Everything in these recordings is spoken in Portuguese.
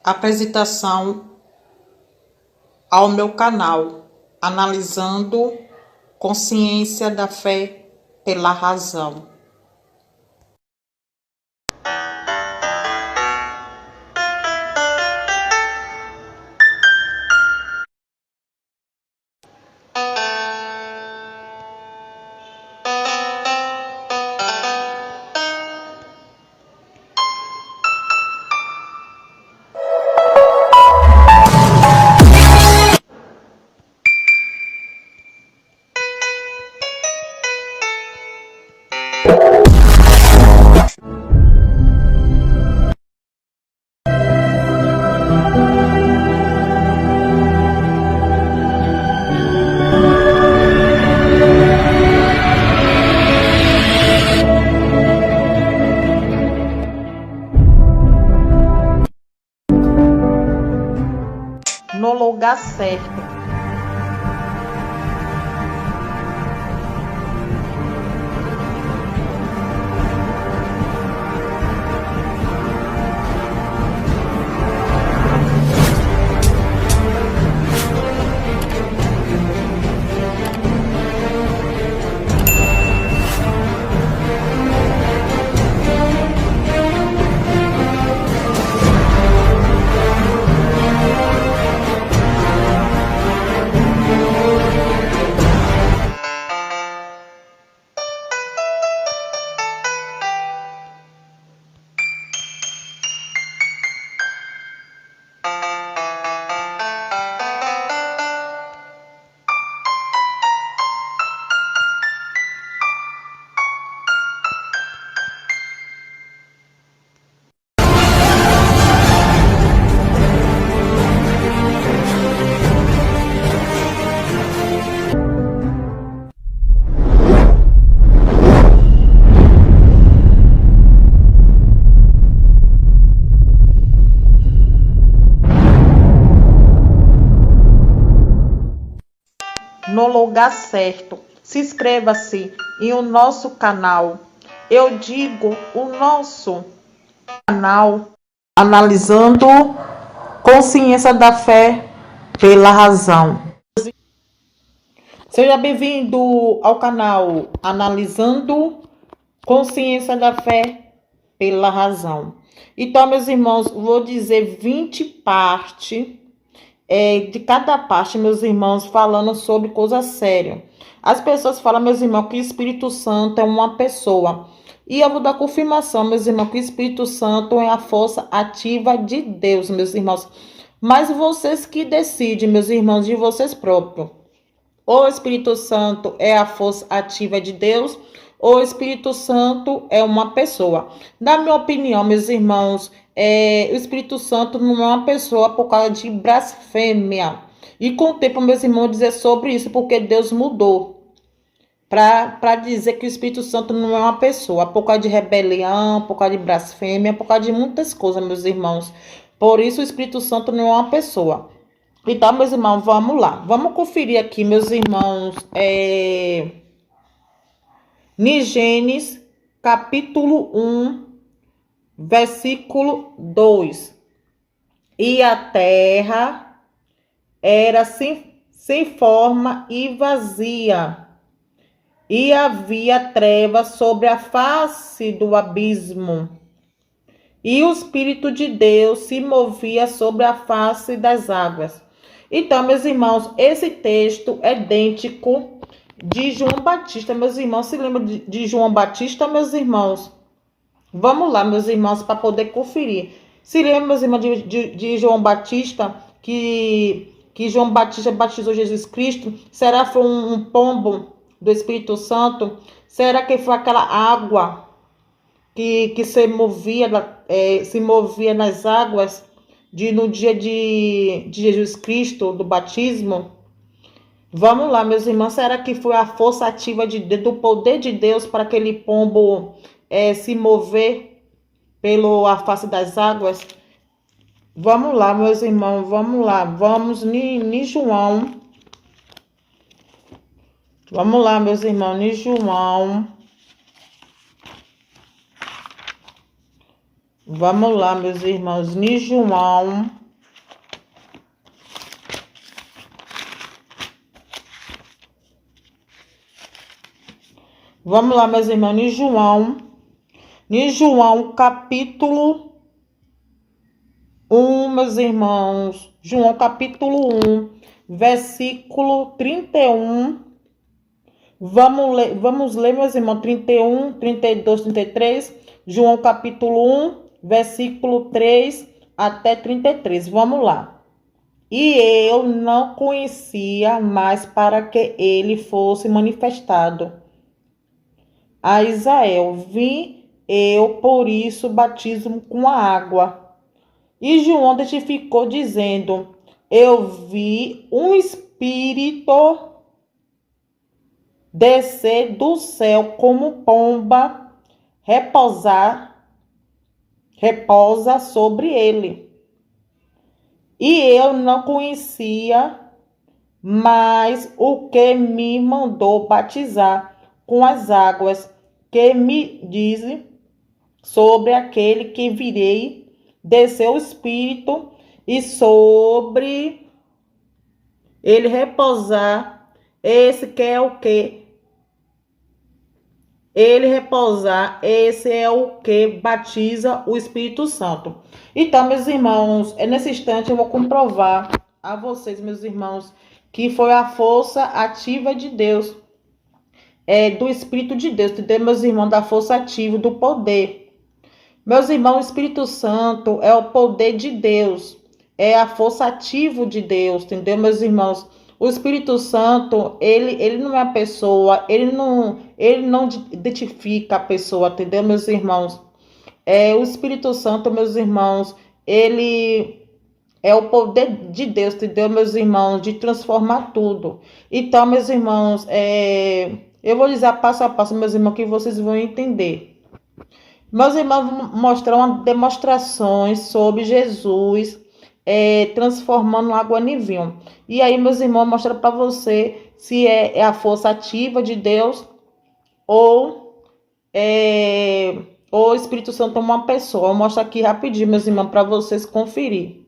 Apresentação ao meu canal, analisando consciência da fé pela razão. No lugar certo. No lugar certo. Se inscreva-se em o nosso canal. Eu digo o nosso canal, analisando consciência da fé pela razão. Seja bem-vindo ao canal Analisando Consciência da Fé pela Razão. Então, meus irmãos, vou dizer 20 partes de cada parte, meus irmãos, falando sobre coisa séria. As pessoas falam, meus irmãos, que o Espírito Santo é uma pessoa. E eu vou dar confirmação, meus irmãos, que o Espírito Santo é a força ativa de Deus, meus irmãos. Mas vocês que decidem, meus irmãos, de vocês próprios. O Espírito Santo é a força ativa de Deus, ou o Espírito Santo é uma pessoa. Na minha opinião, meus irmãos, o Espírito Santo não é uma pessoa por causa de blasfêmia. E com o tempo, meus irmãos, dizer sobre isso, porque Deus mudou para dizer que o Espírito Santo não é uma pessoa, por causa de rebelião, por causa de blasfêmia, por causa de muitas coisas, meus irmãos. Por isso, o Espírito Santo não é uma pessoa. Então, meus irmãos, vamos lá. Vamos conferir aqui, meus irmãos, em Gênesis, capítulo 1, versículo 2. E a terra era sem forma e vazia, e havia trevas sobre a face do abismo, e o Espírito de Deus se movia sobre a face das águas. Então, meus irmãos, esse texto é idêntico de João Batista. Meus irmãos, se lembram de João Batista, meus irmãos? Vamos lá, meus irmãos, para poder conferir. Se lembram, meus irmãos, de João Batista, que João Batista batizou Jesus Cristo? Será que foi um pombo do Espírito Santo? Será que foi aquela água que se movia nas águas no dia de Jesus Cristo, do batismo? Vamos lá, meus irmãos, será que foi a força ativa do poder de Deus para aquele pombo se mover pela face das águas? Vamos lá, meus irmãos, vamos lá. Vamos em João. Vamos lá, meus irmãos, em João. Vamos lá, meus irmãos, em João. Vamos lá, meus irmãos, em João. Em João, capítulo 1, meus irmãos. João, capítulo 1, versículo 31. Vamos ler, meus irmãos, 31, 32, 33. João, capítulo 1, versículo 3 até 33. Vamos lá. E eu não conhecia mais para que ele fosse manifestado a Israel. Vim eu, por isso, batismo com a água. E João testificou, dizendo: eu vi um Espírito descer do céu como pomba, repousa sobre ele. E eu não conhecia mais o que me mandou batizar com as águas, que me diz sobre aquele que virei, desceu o Espírito, e sobre ele repousar, esse que é o que? Ele repousar, esse é o que batiza o Espírito Santo. Então, meus irmãos, nesse instante eu vou comprovar a vocês, meus irmãos, que foi a força ativa de Deus, do Espírito de Deus, entendeu, meus irmãos, da força ativa, do poder. Meus irmãos, o Espírito Santo é o poder de Deus, é a força ativa de Deus, entendeu, meus irmãos? O Espírito Santo, ele não é a pessoa, ele não identifica a pessoa, entendeu, meus irmãos? O Espírito Santo, meus irmãos, ele é o poder de Deus, entendeu, meus irmãos, de transformar tudo. Então, meus irmãos, eu vou dizer passo a passo, meus irmãos, que vocês vão entender. Meus irmãos vão mostrar uma demonstrações sobre Jesus transformando água em vinho. E aí, meus irmãos, mostrar para você se é a força ativa de Deus ou o Espírito Santo é uma pessoa. Eu mostro aqui rapidinho, meus irmãos, para vocês conferir.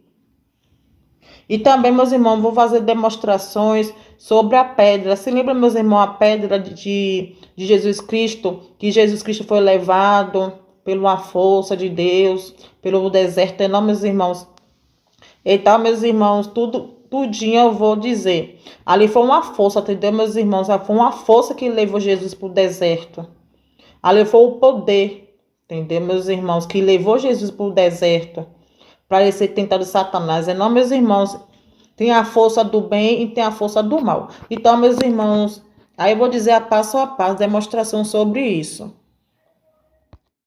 E também, meus irmãos, vou fazer demonstrações sobre a pedra. Se lembra, meus irmãos, a pedra de Jesus Cristo, que Jesus Cristo foi levado pela força de Deus, pelo deserto, não, meus irmãos? Então, meus irmãos, tudinho eu vou dizer. Ali foi uma força, entendeu, meus irmãos? Foi uma força que levou Jesus para o deserto. Ali foi o poder, entendeu, meus irmãos? Que levou Jesus para o deserto, para ele ser tentado de Satanás. Não, meus irmãos, tem a força do bem e tem a força do mal. Então, meus irmãos, aí eu vou dizer a passo, demonstração sobre isso.